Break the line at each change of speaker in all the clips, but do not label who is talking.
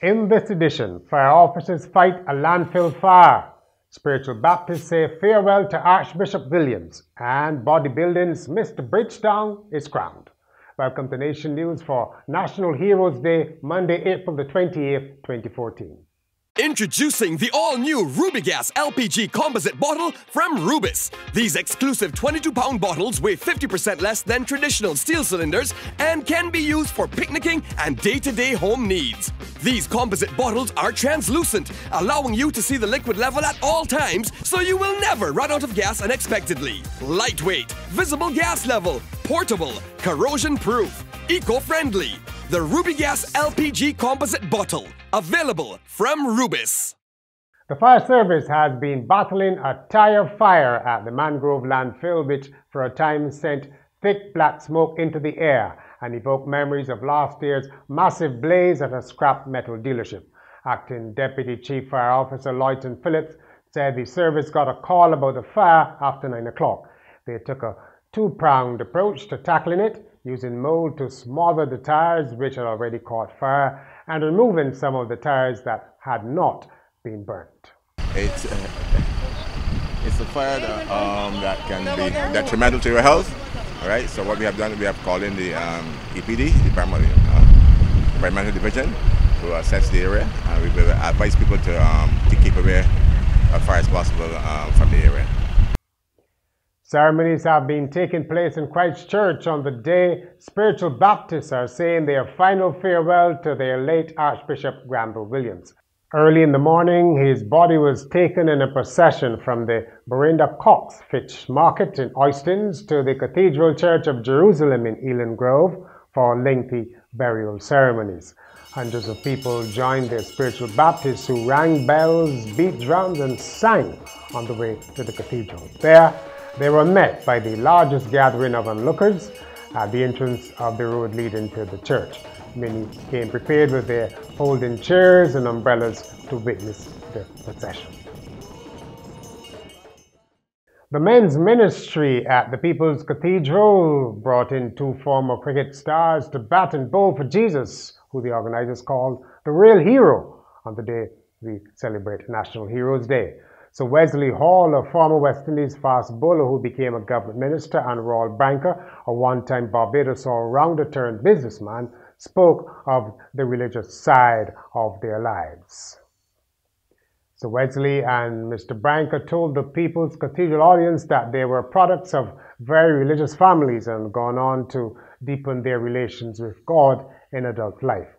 In this edition, fire officers fight a landfill fire. Spiritual Baptists say farewell to Archbishop Williams, and bodybuilding's Mr. Bridgetown is crowned. Welcome to Nation News for National Heroes Day, Monday, April the 28th, 2014.
Introducing the all-new Rubigas LPG composite bottle from Rubis. These exclusive 22-pound bottles weigh 50% less than traditional steel cylinders and can be used for picnicking and day-to-day home needs. These composite bottles are translucent, allowing you to see the liquid level at all times, so you will never run out of gas unexpectedly. Lightweight, visible gas level, portable, corrosion-proof, eco-friendly. The Rubigas LPG composite bottle, available from Rubis.
The fire service has been battling a tire fire at the Mangrove Landfill, which for a time sent thick black smoke into the air and evoked memories of last year's massive blaze at a scrap metal dealership. Acting Deputy Chief Fire Officer Lloyton Phillips said the service got a call about the fire after 9 o'clock. They took a two-pronged approach to tackling it, using mold to smother the tires which had already caught fire and removing some of the tires that had not been burnt.
It's a fire that can be detrimental to your health. All right, so what we have done, we have called in the EPD, the Environmental Division, to assess the area, and we will advise people to keep away as far as possible from the area.
Ceremonies have been taking place in Christchurch on the day Spiritual Baptists are saying their final farewell to their late Archbishop Granville Williams. Early in the morning, his body was taken in a procession from the Belinda Cox Fish Market in Oistins to the Cathedral Church of Jerusalem in Elan Grove for lengthy burial ceremonies. Hundreds of people joined their Spiritual Baptists who rang bells, beat drums, and sang on the way to the cathedral. There, they were met by the largest gathering of onlookers at the entrance of the road leading to the church. Many came prepared with their folding chairs and umbrellas to witness the procession. The men's ministry at the People's Cathedral brought in two former cricket stars to bat and bowl for Jesus, who the organizers called the real hero, on the day we celebrate National Heroes Day. So Wesley Hall, a former West Indies fast bowler who became a government minister, and Royal Banker, a one-time Barbados all-rounder turned businessman, spoke of the religious side of their lives. So Wesley and Mr. Branker told the People's Cathedral audience that they were products of very religious families and gone on to deepen their relations with God in adult life.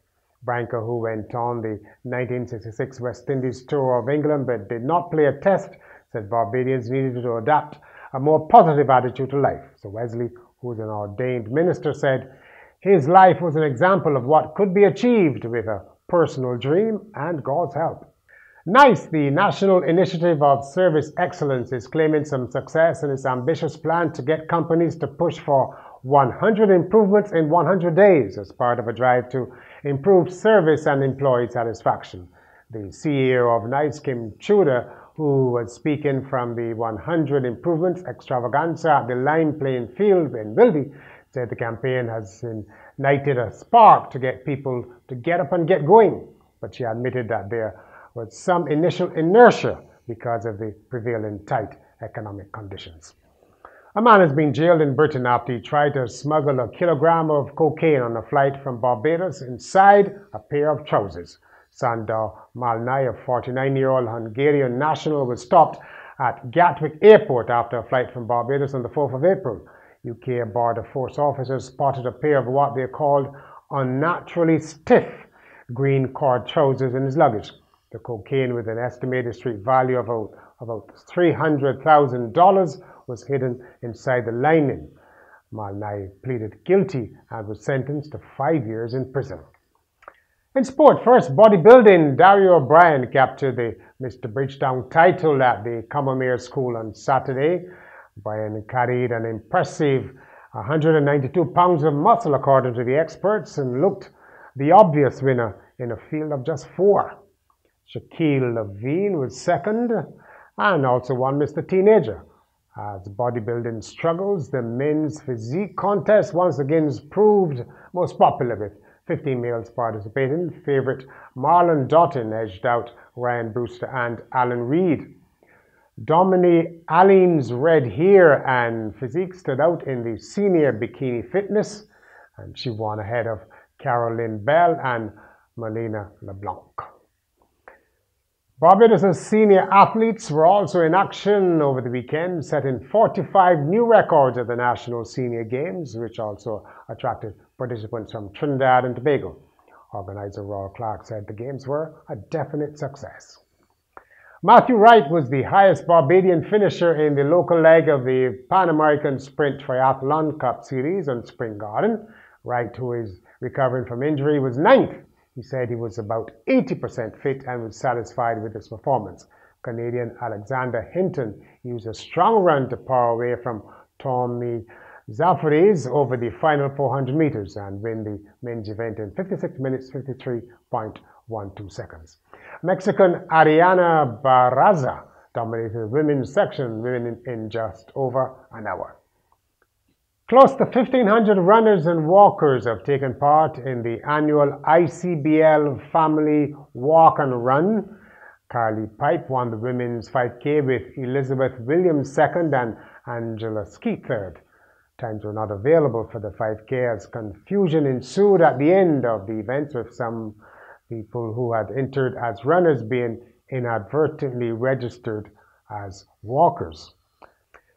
Branker, who went on the 1966 West Indies tour of England but did not play a test, said Barbadians needed to adapt a more positive attitude to life. So Wesley, who is an ordained minister, said his life was an example of what could be achieved with a personal dream and God's help. NICE, the National Initiative of Service Excellence, is claiming some success in its ambitious plan to get companies to push for 100 improvements in 100 days as part of a drive to improve service and employee satisfaction. The CEO of NICE, Kim Tudor, who was speaking from the 100 Improvements Extravaganza at the Lime Playing Field in Wilby, said the campaign has ignited a spark to get people to get up and get going. But she admitted that there was some initial inertia because of the prevailing tight economic conditions. A man has been jailed in Britain after he tried to smuggle a kilogram of cocaine on a flight from Barbados inside a pair of trousers. Sandor Malnai, a 49-year-old Hungarian national, was stopped at Gatwick Airport after a flight from Barbados on the 4th of April. UK Border Force officers spotted a pair of what they called unnaturally stiff green cord trousers in his luggage. The cocaine, with an estimated street value of about $300,000, was hidden inside the lining. Malnai pleaded guilty and was sentenced to 5 years in prison. In sport, first bodybuilding, Dario O'Brien captured the Mr. Bridgetown title at the Commermere School on Saturday. O'Brien carried an impressive 192 pounds of muscle, according to the experts, and looked the obvious winner in a field of just 4. Shaquille Levine was second and also won Mr. Teenager. As bodybuilding struggles, the men's physique contest once again proved most popular, with 15 males participating. Favorite Marlon Doughton edged out Ryan Brewster and Alan Reed. Dominique Alleen's red hair and physique stood out in the senior bikini fitness, and she won ahead of Caroline Bell and Melina LeBlanc. Barbados' senior athletes were also in action over the weekend, setting 45 new records at the National Senior Games, which also attracted participants from Trinidad and Tobago. Organizer Roy Clark said the games were a definite success. Matthew Wright was the highest Barbadian finisher in the local leg of the Pan American Sprint Triathlon Cup Series on Spring Garden. Wright, who is recovering from injury, was ninth. He said he was about 80% fit and was satisfied with his performance. Canadian Alexander Hinton used a strong run to power away from Tommy Zafares over the final 400 meters and win the men's event in 56 minutes 53.12 seconds. Mexican Ariana Barraza dominated the women's section, winning in just over an hour. Close to 1,500 runners and walkers have taken part in the annual ICBL Family Walk and Run. Carly Pipe won the women's 5K with Elizabeth Williams second and Angela Skeet third. Times were not available for the 5K as confusion ensued at the end of the event, with some people who had entered as runners being inadvertently registered as walkers.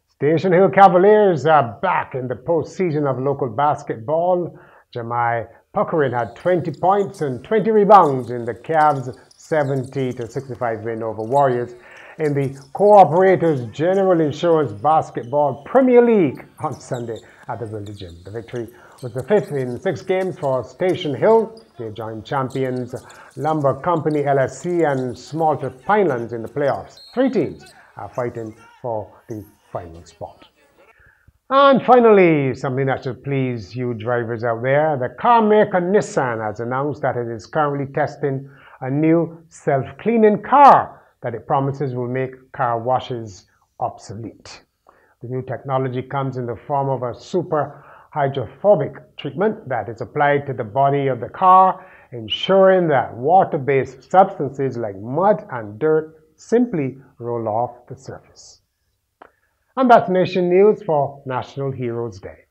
Station Hill Cavaliers are back in the postseason of local basketball. Jamai Puckering had 20 points and 20 rebounds in the Cavs' 70-65 win over Warriors in the Cooperators General Insurance Basketball Premier League on Sunday at the Wilder Gym. The victory was the fifth in 6 games for Station Hill. They joined champions Lumber Company LSC and Smalter Pinelands in the playoffs. 3 teams are fighting for the final spot. And finally, something that should please you drivers out there. The car maker Nissan has announced that it is currently testing a new self-cleaning car that it promises will make car washes obsolete. The new technology comes in the form of a super hydrophobic treatment that is applied to the body of the car, ensuring that water-based substances like mud and dirt simply roll off the surface. And that's Nation News for National Heroes Day.